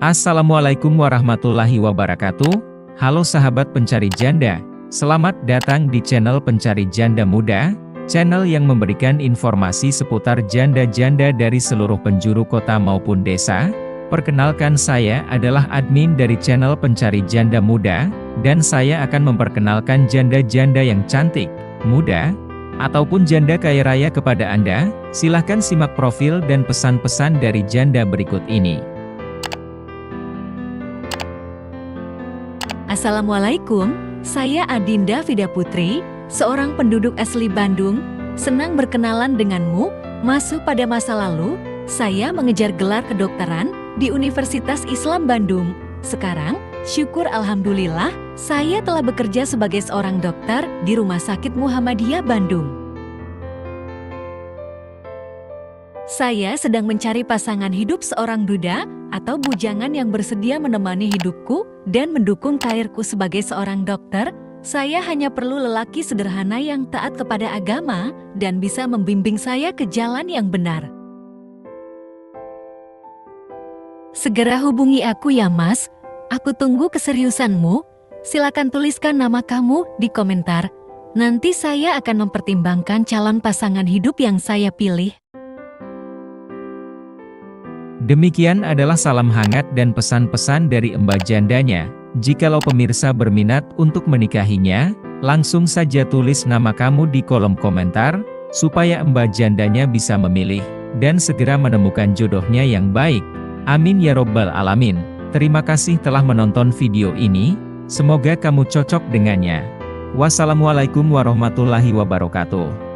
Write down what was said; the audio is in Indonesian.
Assalamualaikum warahmatullahi wabarakatuh. Halo sahabat pencari janda, selamat datang di channel Pencari Janda Muda, channel yang memberikan informasi seputar janda-janda dari seluruh penjuru kota maupun desa. Perkenalkan, saya adalah admin dari channel Pencari Janda Muda, dan saya akan memperkenalkan janda-janda yang cantik, muda, ataupun janda kaya raya kepada Anda. Silahkan simak profil dan pesan-pesan dari janda berikut ini. Assalamualaikum, saya Adinda Vida Putri, seorang penduduk asli Bandung. Senang berkenalan denganmu. Masuk pada masa lalu, saya mengejar gelar kedokteran di Universitas Islam Bandung. Sekarang, syukur alhamdulillah, saya telah bekerja sebagai seorang dokter di Rumah Sakit Muhammadiyah Bandung. Saya sedang mencari pasangan hidup, seorang duda atau bujangan yang bersedia menemani hidupku dan mendukung karirku sebagai seorang dokter. Saya hanya perlu lelaki sederhana yang taat kepada agama dan bisa membimbing saya ke jalan yang benar. Segera hubungi aku ya Mas, aku tunggu keseriusanmu. Silakan tuliskan nama kamu di komentar. Nanti saya akan mempertimbangkan calon pasangan hidup yang saya pilih. Demikian adalah salam hangat dan pesan-pesan dari Mbak Jandanya. Jikalau pemirsa berminat untuk menikahinya, langsung saja tulis nama kamu di kolom komentar, supaya Mbak Jandanya bisa memilih, dan segera menemukan jodohnya yang baik. Amin ya robbal alamin. Terima kasih telah menonton video ini, semoga kamu cocok dengannya. Wassalamualaikum warahmatullahi wabarakatuh.